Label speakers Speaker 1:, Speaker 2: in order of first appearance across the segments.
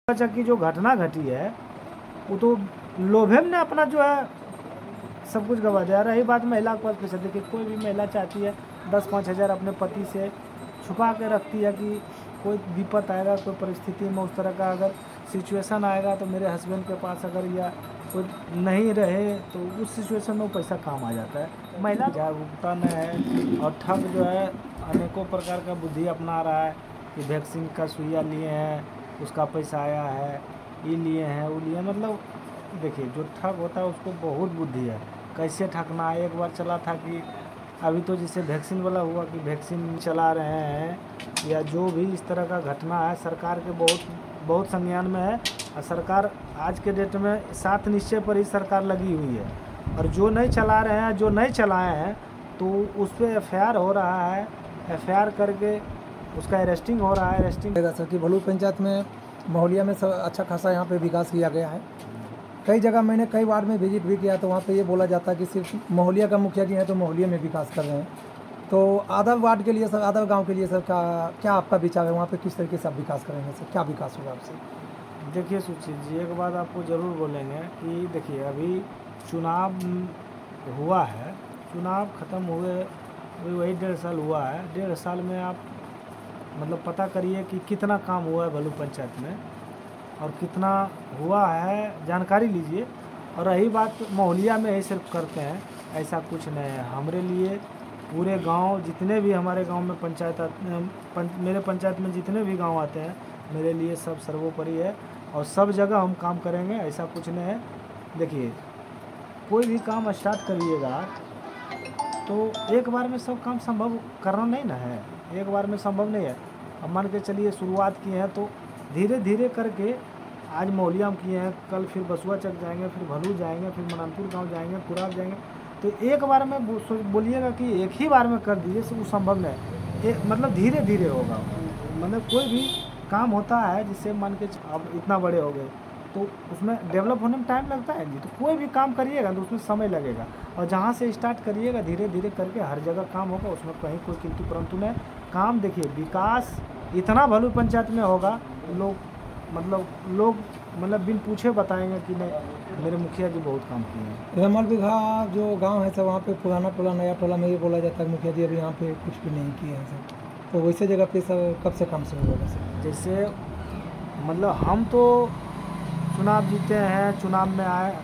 Speaker 1: अच्छा की जो घटना घटी है वो तो लोभे में ने अपना जो है सब कुछ गवा दिया। रही बात महिला को पैसे देखिए, कोई भी महिला चाहती है 10-5 हज़ार अपने पति से छुपा के रखती है कि कोई विपत आएगा, कोई परिस्थिति में उस तरह का अगर सिचुएशन आएगा तो मेरे हस्बैंड के पास अगर या कोई नहीं रहे तो उस सिचुएशन में वो पैसा काम आ जाता है। महिला जागरूकता में है और ठग जो है अनेकों प्रकार का बुद्धि अपना रहा है कि वैक्सीन का सुइया लिए हैं, उसका पैसा आया है, ये लिए हैं, वो लिए। मतलब देखिए, जो ठग होता है उसको बहुत बुद्धि है, कैसे ठगना है। एक बार चला था कि अभी तो जैसे वैक्सीन वाला हुआ कि वैक्सीन चला रहे हैं या जो भी इस तरह का घटना है, सरकार के बहुत संज्ञान में है। और सरकार आज के डेट में सात निश्चय पर ही सरकार लगी हुई है, और जो नहीं चला रहे हैं, जो नहीं चलाए हैं तो उस पर FIR हो रहा है। FIR करके उसका अरेस्टिंग हो रहा है। अरेस्टिंग
Speaker 2: सर कि भलू पंचायत में महोलिया में सब अच्छा खासा यहाँ पे विकास किया गया है। कई जगह मैंने कई बार में विजिट भी किया तो वहाँ पे ये बोला जाता है कि सिर्फ महोलिया का मुखिया जी हैं तो महोलिया में विकास कर रहे हैं। तो आदर वार्ड के लिए सर, आदर गांव के लिए सर क्या आपका विचार है, वहाँ पे किस तरीके से आप विकास करेंगे सर, क्या विकास होगा आपसे?
Speaker 1: देखिए सुचित जी, एक बात आपको ज़रूर बोलेंगे कि देखिए, अभी चुनाव हुआ है, चुनाव ख़त्म हुए वही 1.5 साल हुआ है। 1.5 साल में आप मतलब पता करिए कि कितना काम हुआ है भलू पंचायत में और कितना हुआ है, जानकारी लीजिए। और रही बात महोलिया में ही सिर्फ करते हैं, ऐसा कुछ नहीं है। हमारे लिए पूरे गांव, जितने भी हमारे गांव में मेरे पंचायत में जितने भी गांव आते हैं, मेरे लिए सब सर्वोपरि है और सब जगह हम काम करेंगे, ऐसा कुछ नहीं है। देखिए, कोई भी काम स्टार्ट करिएगा तो एक बार में सब काम संभव करना नहीं ना है, एक बार में संभव नहीं है। अब मान के चलिए शुरुआत किए हैं तो धीरे धीरे करके आज महोलिया में किए हैं, कल फिर बसुआ चक जाएंगे, फिर भलू जाएंगे, फिर मननपुर गांव जाएंगे, कुराब जाएंगे। तो एक बार में बोलिएगा कि एक ही बार में कर दीजिए, वो संभव नहीं। मतलब धीरे धीरे होगा। मतलब कोई भी काम होता है जिससे मान के अब इतना बड़े हो गए तो उसमें डेवलप होने में टाइम लगता है जी। तो कोई भी काम करिएगा तो उसमें समय लगेगा, और जहाँ से स्टार्ट करिएगा धीरे धीरे करके हर जगह काम होगा, उसमें कहीं कोई किंतु परंतु नहीं। काम देखिए, विकास इतना भलू पंचायत में होगा, लोग बिन पूछे बताएंगे कि नहीं मेरे मुखिया जी बहुत काम किए हैं।
Speaker 2: रमल बिघा जो गांव है सर, वहाँ पे पुराना टोला नया टोला में ये बोला जाता है मुखिया जी अभी यहाँ पे कुछ भी नहीं किए हैं सर। तो वैसे जगह पे सर कब से काम शुरू होगा सर?
Speaker 1: जैसे हम तो चुनाव जीते हैं, चुनाव में आए,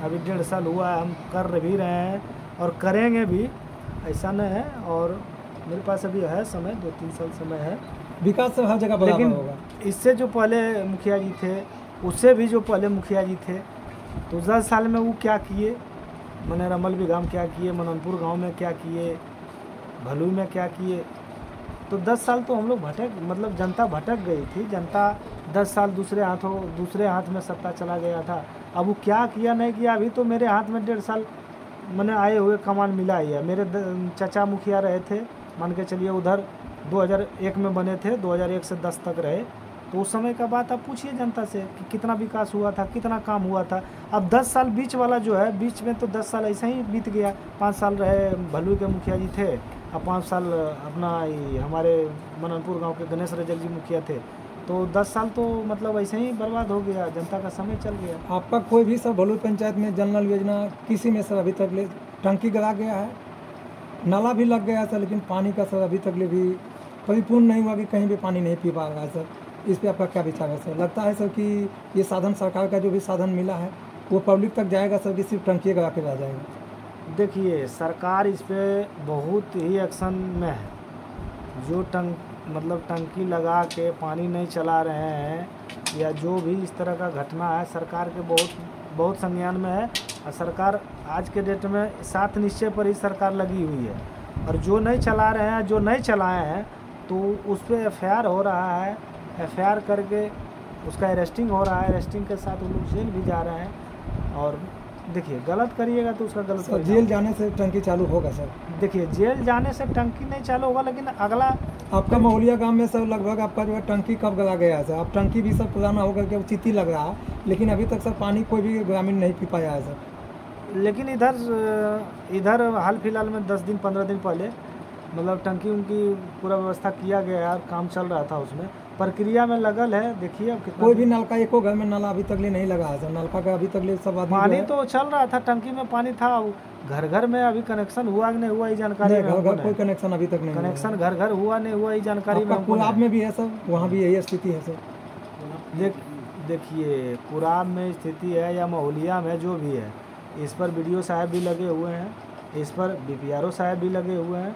Speaker 1: अभी 1.5 साल हुआ है, हम कर भी रहे हैं और करेंगे भी, ऐसा नहीं है। और मेरे पास अभी है समय, 2-3 साल समय है।
Speaker 2: विकास सब हर जगह बराबर होगा।
Speaker 1: इससे जो पहले मुखिया जी थे, उससे भी जो पहले मुखिया जी थे, तो 10 साल में वो क्या किए, मैंने रमल बिघा में क्या किए, मननपुर गांव में क्या किए, भलू में क्या किए। तो 10 साल तो हम लोग जनता भटक गई थी। जनता 10 साल दूसरे हाथ में सत्ता चला गया था। अब वो क्या किया नहीं किया, अभी तो मेरे हाथ में 1.5 साल मैंने आए हुए कमान मिला ही है। मेरे चाचा मुखिया रहे थे, मान के चलिए उधर 2001 में बने थे, 2001 से 10 तक रहे। तो उस समय का बात आप पूछिए जनता से कि कितना विकास हुआ था, कितना काम हुआ था। अब 10 साल बीच वाला जो है, बीच में तो 10 साल ऐसे ही बीत गया। 5 साल रहे भलू के मुखिया जी थे, अब 5 साल अपना हमारे मननपुर गांव के गणेश रजक जी मुखिया थे। तो 10 साल तो ऐसे ही बर्बाद हो गया, जनता का समय चल गया।
Speaker 2: आपका कोई भी सर भलू पंचायत में जल नल योजना किसी में सर अभी तक टंकी गड़ा गया है, नाला भी लग गया है सर, लेकिन पानी का सर अभी तक भी परिपूर्ण नहीं हुआ कि कहीं भी पानी नहीं पी पा रहा है सर। इस पे आपका क्या विचार है सर? लगता है सर कि ये साधन, सरकार का जो भी साधन मिला है वो पब्लिक तक जाएगा सर, कि सिर्फ टंकी गड़ा के रह जाएगा?
Speaker 1: देखिए, सरकार इस पे बहुत ही एक्शन में है। जो टंकी लगा के पानी नहीं चला रहे हैं या जो भी इस तरह का घटना है, सरकार के बहुत संज्ञान में है। और सरकार आज के डेट में 7 निश्चय पर ही सरकार लगी हुई है, और जो नहीं चला रहे हैं, जो नहीं चलाए हैं तो उस पर FIR हो रहा है। FIR करके उसका अरेस्टिंग हो रहा है। अरेस्टिंग के साथ वो लोग जेल भी जा रहे हैं। और देखिए, गलत करिएगा तो उसका गलत
Speaker 2: सर जेल जाने से टंकी चालू होगा सर?
Speaker 1: देखिए, जेल जाने से टंकी नहीं चालू होगा, लेकिन अगला
Speaker 2: आपका महोलिया गांव में सर लगभग आपका जो है टंकी कब गला गया है सर? अब टंकी भी सब पुराना होकर के चित्ती लग रहा है, लेकिन अभी तक सर पानी कोई भी ग्रामीण नहीं पी पाया है सर।
Speaker 1: लेकिन इधर हाल फिलहाल में 10 दिन 15 दिन पहले टंकी उनकी पूरा व्यवस्था किया गया है, काम चल रहा था उसमें। प्रक्रिया में लगल है। देखिए अब कितना
Speaker 2: कोई भी नलका, एको घर में नला अभी तक ले नहीं लगा है सर। नलका का अभी तक ले सब आदमी
Speaker 1: पानी
Speaker 2: जो है-
Speaker 1: तो चल रहा था, टंकी में पानी था, घर घर में अभी कनेक्शन हुआ कि नहीं हुआ ये जानकारी
Speaker 2: नहीं,
Speaker 1: में
Speaker 2: घर
Speaker 1: हमको
Speaker 2: घर कोई
Speaker 1: नहीं।
Speaker 2: कनेक्शन अभी तक नहीं हुआ है।
Speaker 1: कनेक्शन घर घर हुआ नहीं हुआ ये जानकारी में
Speaker 2: आपका
Speaker 1: हमको
Speaker 2: कुलाब
Speaker 1: नहीं।
Speaker 2: में भी है सर, वहाँ भी यही स्थिति है सर।
Speaker 1: देखिए कुराब में स्थिति है या महुलिया में जो भी है, इस पर बीडीओ साहब भी लगे हुए हैं, इस पर बीपीआरओ साहब भी लगे हुए हैं,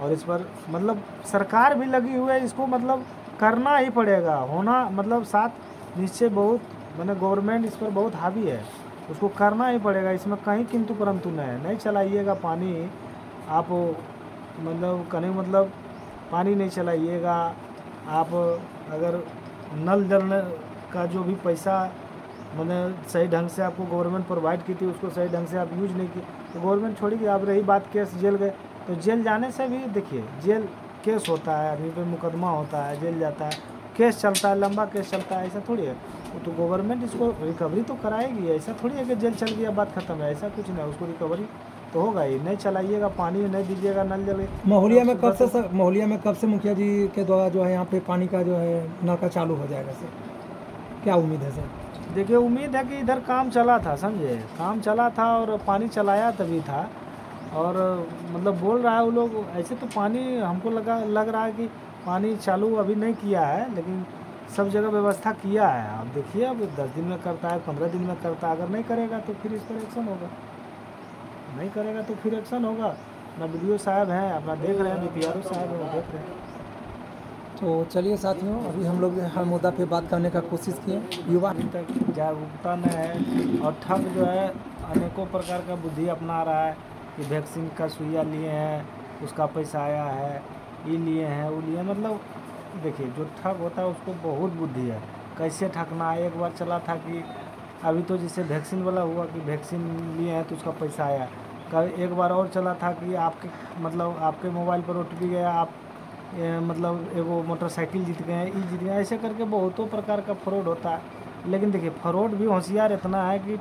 Speaker 1: और इस पर मतलब सरकार भी लगी हुई है। इसको मतलब करना ही पड़ेगा, होना मतलब साथ निश्चय बहुत मैंने गवर्नमेंट इस पर बहुत हावी है, उसको करना ही पड़ेगा। इसमें कहीं किंतु परंतु नहीं चलाइएगा पानी आप, मतलब कहीं मतलब पानी नहीं चलाइएगा आप। अगर नल जल का जो भी पैसा मैंने सही ढंग से आपको गवर्नमेंट प्रोवाइड की थी, उसको सही ढंग से आप यूज नहीं किए तो गवर्नमेंट छोड़ेगी। आप रही बात केस जेल गए, तो जेल जाने से भी देखिए जेल केस होता है, आदमी पे मुकदमा होता है, जेल जाता है, केस चलता है, लंबा केस चलता है, ऐसा थोड़ी है। तो गवर्नमेंट इसको रिकवरी तो कराएगी, ऐसा थोड़ी है कि जेल चल गया बात खत्म है, ऐसा कुछ नहीं। उसको रिकवरी तो होगा ही। नहीं चलाइएगा, पानी नहीं दीजिएगा, नल जल
Speaker 2: महुलिया में कब से सर, महुलिया में कब से मुखिया जी के द्वारा जो है यहाँ पे पानी का जो है नलका चालू हो जाएगा सर, क्या उम्मीद है सर?
Speaker 1: देखिए उम्मीद है कि इधर काम चला था, समझे, काम चला था और पानी चलाया तभी था। और मतलब बोल रहा है वो लोग ऐसे, तो पानी हमको लग रहा है कि पानी चालू अभी नहीं किया है, लेकिन सब जगह व्यवस्था किया है। आप देखिए अब 10 दिन में करता है, 15 दिन में करता है, अगर नहीं करेगा तो फिर इस पर एक्शन होगा, नहीं करेगा तो फिर एक्शन होगा। अपना बीडीओ साहब हैं, अपना देख रहे हैं, बीपीआरओ साहब हैं, वो देख रहे हैं।
Speaker 2: तो चलिए साथियों, अभी हम लोग हर मुद्दा पे बात करने का कोशिश किए। युवा
Speaker 1: अभी तक जागरूकता में है, और ठग जो है अनेकों प्रकार का बुद्धि अपना रहा है कि वैक्सीन का सुइया लिए हैं, उसका पैसा आया है, ये लिए हैं, वो लिए। मतलब देखिए जो ठग होता है उसको बहुत बुद्धि है, कैसे ठगना है। एक बार चला था कि अभी तो जैसे वैक्सीन वाला हुआ कि वैक्सीन लिए हैं तो उसका पैसा आया। कल एक बार और चला था कि आपके मतलब आपके मोबाइल पर OTP गया, आप मतलब एगो मोटरसाइकिल जीत गए, ई जीत गए, ऐसे करके बहुतों प्रकार का फ्रॉड होता है। लेकिन देखिए फ्रॉड भी होशियार इतना है कि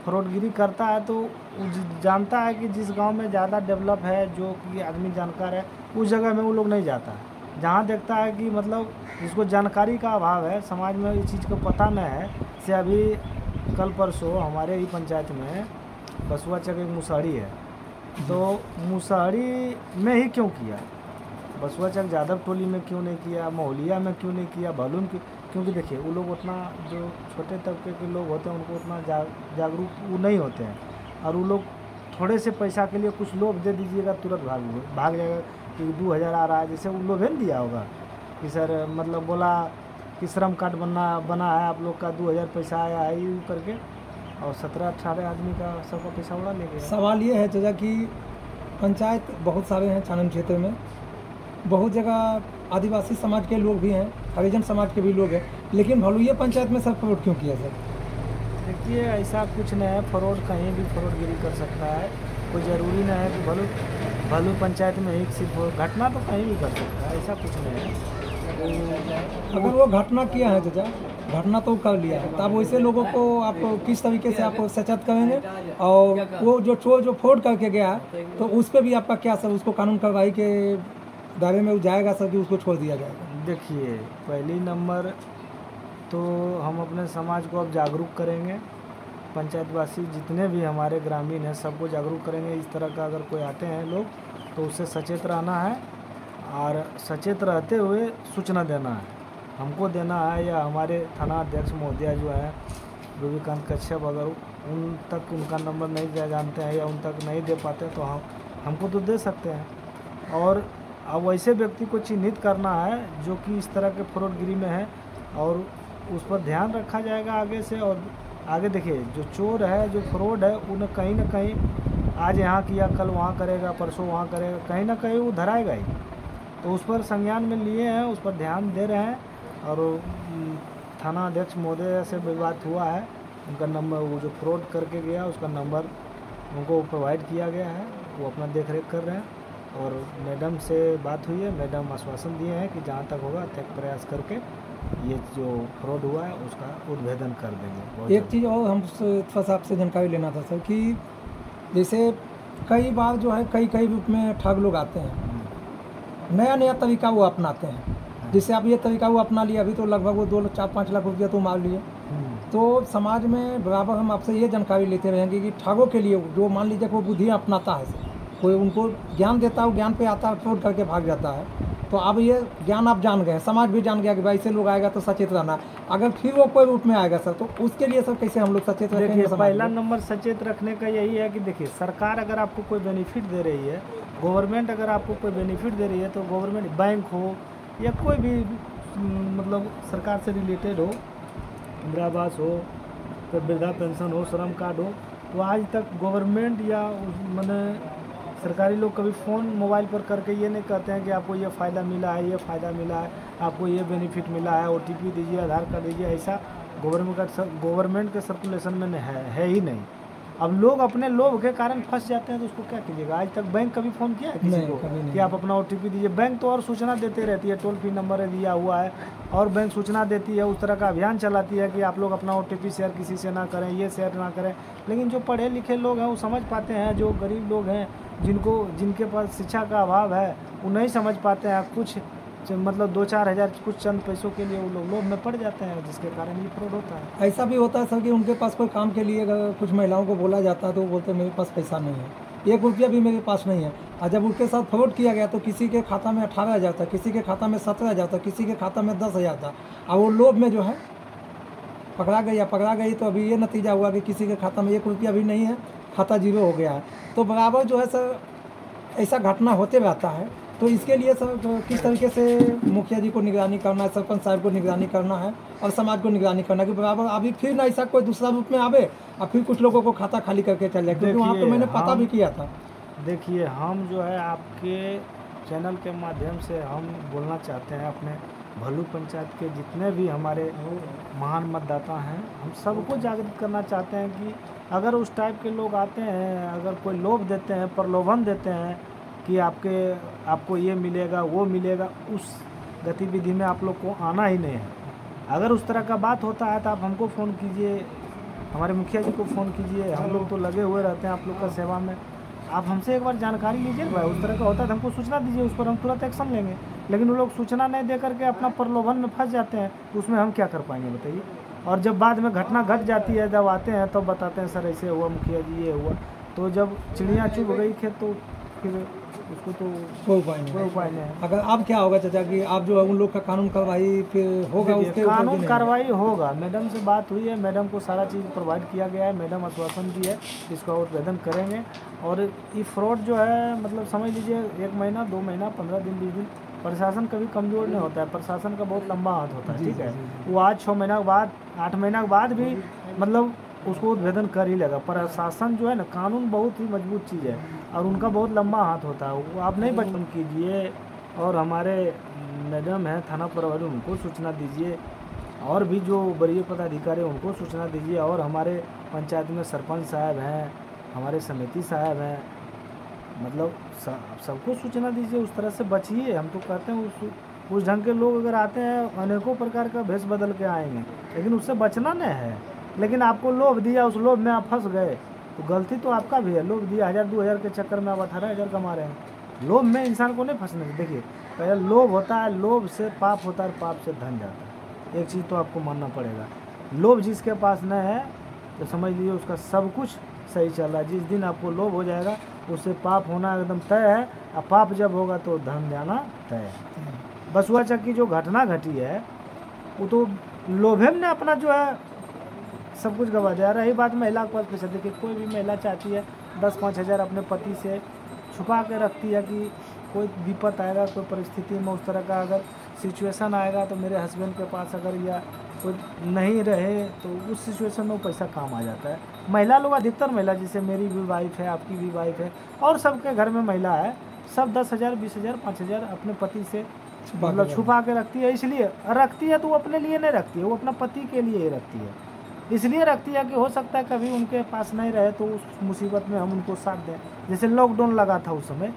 Speaker 1: फ्रॉडगिरी करता है तो वो जानता है कि जिस गांव में ज़्यादा डेवलप है, जो कि आदमी जानकार है, उस जगह में वो लोग नहीं जाता है। जहाँ देखता है कि मतलब जिसको जानकारी का अभाव है, समाज में इस चीज़ को पता नहीं है। से अभी कल परसों हमारे ही पंचायत में बसुआ चक एक मुसहरी है, तो मुसहरी में ही क्यों किया, बसुआ चक जादव टोली में क्यों नहीं किया, महुलिया में क्यों नहीं किया, भलून की? क्योंकि देखिए वो लोग उतना, जो छोटे तबके के लोग होते हैं उनको उतना जागरूक वो नहीं होते हैं, और वो लोग थोड़े से पैसा के लिए कुछ लोभ दे दीजिएगा तुरंत भाग जाएगा कि 2000 आ रहा है। जैसे उन लोग ने दिया होगा कि सर मतलब बोला कि श्रम कार्ड बना है आप लोग का, 2000 पैसा आया है ये करके, और 17-18 आदमी का सबका पैसा उड़ा ले गया।
Speaker 2: सवाल ये है चाचा कि पंचायत बहुत सारे हैं छानन क्षेत्र में, बहुत जगह आदिवासी समाज के लोग भी हैं, हरिजन समाज के भी लोग हैं, लेकिन भलुइया पंचायत में सर फ्रॉड क्यों किया सर?
Speaker 1: देखिए ऐसा कुछ नहीं है, फ्रॉड कहीं भी फ्रॉडगिरी कर सकता है, कोई ज़रूरी नहीं है कि भलू पंचायत में एक सिर्फ घटना तो कहीं भी कर सकता है, ऐसा कुछ नहीं है।
Speaker 2: अगर वो घटना किया है चाचा, घटना तो कर लिया है, तब वैसे लोगों को आप किस तरीके से आप सचेत करेंगे? और वो जो चोर जो फ्रॉड करके गया तो उस पर भी आपका क्या सर, उसको कानून कार्रवाई के दायरे में जाएगा सर कि उसको छोड़ दिया जाएगा?
Speaker 1: देखिए पहली नंबर तो हम अपने समाज को अब जागरूक करेंगे, पंचायतवासी जितने भी हमारे ग्रामीण हैं सबको जागरूक करेंगे। इस तरह का अगर कोई आते हैं लोग तो उससे सचेत रहना है, और सचेत रहते हुए सूचना देना है, हमको देना है, या हमारे थाना अध्यक्ष महोदया जो है रविकांत कश्यप, अगर उन तक उनका नंबर नहीं जानते हैं या उन तक नहीं दे पाते तो हमको तो दे सकते हैं। और अब वैसे व्यक्ति को चिन्हित करना है जो कि इस तरह के फ्रॉडगिरी में है, और उस पर ध्यान रखा जाएगा आगे से। और आगे देखिए जो चोर है, जो फ्रॉड है, उन्हें कहीं ना कहीं आज यहाँ किया, कल वहाँ करेगा, परसों वहाँ करेगा, कहीं ना कहीं वो धराएगा ही। तो उस पर संज्ञान में लिए हैं, उस पर ध्यान दे रहे हैं, और थाना अध्यक्ष महोदय से भी बात हुआ है, उनका नंबर, वो जो फ्रॉड करके गया उसका नंबर उनको प्रोवाइड किया गया है, वो अपना देख रेख कर रहे हैं। और मैडम से बात हुई है, मैडम आश्वासन दिए हैं कि जहाँ तक होगा तक प्रयास करके ये जो फ्रॉड हुआ है उसका उद्भेदन कर देंगे।
Speaker 2: एक चीज़ और हम थोड़ा सा आपसे जानकारी लेना था सर कि जैसे कई बार जो है कई रूप में ठग लोग आते हैं, नया तरीका वो अपनाते हैं। जिससे आप ये तरीका वो अपना लिया, अभी तो लगभग वो 2-4-5 लाख रुपया तो मार लिए। तो समाज में बराबर हम आपसे ये जानकारी लेते रहेंगे कि ठगों के लिए जो मान लीजिए कोई बुद्धि अपनाता है, कोई उनको ज्ञान देता है, वो ज्ञान पे आता है, फ्रॉड करके भाग जाता है। तो अब ये ज्ञान आप जान गए, समाज भी जान गया कि भाई ऐसे लोग आएगा तो सचेत रहना। अगर फिर वो कोई रूप में आएगा सर, तो उसके लिए सर कैसे हम लोग सचेत रखेंगे?
Speaker 1: देखिए, पहला नंबर सचेत रखने का यही है कि देखिए, सरकार अगर आपको कोई बेनिफिट दे रही है, गवर्नमेंट अगर आपको कोई बेनिफिट दे रही है, तो गवर्नमेंट बैंक हो या कोई भी मतलब सरकार से रिलेटेड हो, इंदिरा आवास हो, तो वृद्धा पेंशन हो, श्रम कार्ड हो, तो आज तक गवर्नमेंट या मैंने सरकारी लोग कभी फ़ोन मोबाइल पर करके ये नहीं कहते हैं कि आपको ये फ़ायदा मिला है, ये फ़ायदा मिला है, आपको ये बेनिफिट मिला है, OTP दीजिए, आधार कार्ड दीजिए। ऐसा गवर्नमेंट के सर्कुलेशन में है ही नहीं। अब लोग अपने लोभ के कारण फंस जाते हैं, तो उसको क्या कीजिएगा? आज तक बैंक कभी फ़ोन किया है किसी को कि आप अपना OTP दीजिए? बैंक तो और सूचना देते रहती है, टोल फ्री नंबर दिया हुआ है, और बैंक सूचना देती है, उस तरह का अभियान चलाती है कि आप लोग अपना OTP शेयर किसी से ना करें, ये शेयर ना करें। लेकिन जो पढ़े लिखे लोग हैं वो समझ पाते हैं, जो गरीब लोग हैं जिनके पास शिक्षा का अभाव है वो नहीं समझ पाते हैं। कुछ मतलब 2-4 हज़ार कुछ चंद पैसों के लिए वो लोग लोभ में पड़ जाते हैं, जिसके कारण ये फ्रॉड होता है।
Speaker 2: ऐसा भी होता है सर कि उनके पास कोई काम के लिए अगर कुछ महिलाओं को बोला जाता है तो वो बोलते हैं मेरे पास पैसा नहीं है, 1 रुपया भी मेरे पास नहीं है। और जब उनके साथ फ्रॉड किया गया तो किसी के खाता में 18,000 था, किसी के खाता में 17,000 था, किसी के खाता में 10,000 था, और वो लोभ में जो है पकड़ा गई। तो अभी ये नतीजा हुआ कि किसी के खाता में 1 रुपया भी नहीं है, खाता जीरो हो गया है। तो बराबर जो है सर ऐसा घटना होते रहता है। तो इसके लिए सर किस तरीके से मुखिया जी को निगरानी करना है, सरपंच साहब को निगरानी करना है, और समाज को निगरानी करना है कि बराबर अभी फिर ना ऐसा कोई दूसरा रूप में आवे और फिर कुछ लोगों को खाता खाली करके चल जाए? क्योंकि वहाँ तो मैंने पता भी किया था।
Speaker 1: देखिए, हम जो है आपके चैनल के माध्यम से हम बोलना चाहते हैं अपने भल्लू पंचायत के जितने भी हमारे महान मतदाता हैं, हम सबको जागृत करना चाहते हैं कि अगर उस टाइप के लोग आते हैं, अगर कोई लोभ देते हैं, प्रलोभन देते हैं कि आपको ये मिलेगा, वो मिलेगा, उस गतिविधि में आप लोग को आना ही नहीं है। अगर उस तरह का बात होता है तो आप हमको फ़ोन कीजिए, हमारे मुखिया जी को फ़ोन कीजिए, हम लोग तो लगे हुए रहते हैं आप लोग का सेवा में। आप हमसे एक बार जानकारी लीजिए, भाई उस तरह का होता है तो हमको सूचना दीजिए, उस पर हम तुरंत एक्शन लेंगे। लेकिन वो लोग सूचना नहीं दे करके अपना प्रलोभन में फंस जाते हैं, तो उसमें हम क्या कर पाएंगे बताइए? और जब बाद में घटना घट जाती है, जब आते हैं तो बताते हैं सर ऐसे हुआ, मुखिया जी ये हुआ। तो जब चिड़िया चुभ गई खेत तो फिर उसको तो कोई उपाय नहीं है।
Speaker 2: अगर अब क्या होगा चाचा कि आप जो है उन लोग का कानून कार्रवाई फिर होगा? उसके
Speaker 1: कानून कार्रवाई होगा। मैडम से बात हुई है, मैडम को सारा चीज़ प्रोवाइड किया गया है, मैडम आश्वासन दी है, इसका आवेदन करेंगे। और ये फ्रॉड जो है मतलब समझ लीजिए 1 महीना, 2 महीना, 15 दिन, 20 दिन, प्रशासन कभी कमज़ोर नहीं होता है, प्रशासन का बहुत लंबा हाथ होता है, ठीक है। वो आज 6 महीना के बाद, 8 महीना के बाद भी मतलब उसको उद्भेदन कर ही लेगा। प्रशासन जो है ना, कानून बहुत ही मजबूत चीज़ है और उनका बहुत लंबा हाथ होता है, वो आप नहीं बचपन कीजिए। और हमारे मैडम हैं थाना प्रभारी, उनको सूचना दीजिए, और भी जो वरीय पदाधिकारी हैं उनको सूचना दीजिए, और हमारे पंचायत में सरपंच साहब हैं, हमारे समिति साहब हैं, मतलब सबको सूचना दीजिए। उस तरह से बचिए। हम तो कहते हैं उस ढंग के लोग अगर आते हैं अनेकों प्रकार का भेष बदल के आएंगे, लेकिन उससे बचना नहीं है। लेकिन आपको लोभ दिया, उस लोभ में आप फंस गए तो गलती तो आपका भी है। लोभ दिया 1000-2000 के चक्कर में आप 18,000 कमा रहे हैं। लोभ में इंसान को नहीं फंसना चाहिए। देखिए, पहले लोभ होता है, लोभ से पाप होता है, पाप से धन जाता है। एक चीज़ तो आपको मानना पड़ेगा, लोभ जिसके पास न है तो समझ लीजिए उसका सब कुछ सही चल रहा है। जिस दिन आपको लोभ हो जाएगा उससे पाप होना एकदम तय है, और पाप जब होगा तो धन जाना तय है। बसुआ चक्की जो घटना घटी है वो तो लोभे में अपना जो है सब कुछ गवा दिया। रही बात महिला के पास पैसा, देखिए कोई भी महिला चाहती है 10-5 हज़ार अपने पति से छुपा के रखती है कि कोई विपत आएगा, कोई परिस्थिति में उस तरह का अगर सिचुएशन आएगा तो मेरे हस्बैंड के पास अगर या कोई नहीं रहे तो उस सिचुएशन में पैसा काम आ जाता है। महिला लोग, अधिकतर महिला, जैसे मेरी भी वाइफ है, आपकी भी वाइफ है, और सबके घर में महिला है, सब 10,000, 20,000, 5,000 अपने पति से मतलब छुपा के रखती है। इसलिए रखती है तो वो अपने लिए नहीं रखती है, वो अपना पति के लिए ही रखती है। इसलिए रखती है कि हो सकता है कभी उनके पास नहीं रहे तो उस मुसीबत में हम उनको साथ दें। जैसे लॉकडाउन लगा था उस समय,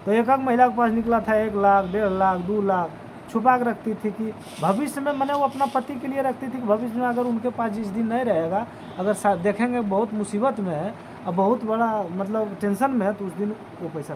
Speaker 1: तो एक महिला के पास निकला था 1 लाख, 1.5 लाख, 2 लाख छुपा के रखती थी कि भविष्य में, मैंने वो अपना पति के लिए रखती थी कि भविष्य में अगर उनके पास जिस दिन नहीं रहेगा, अगर देखेंगे बहुत मुसीबत में है और बहुत बड़ा मतलब टेंशन में है, तो उस दिन वो पैसा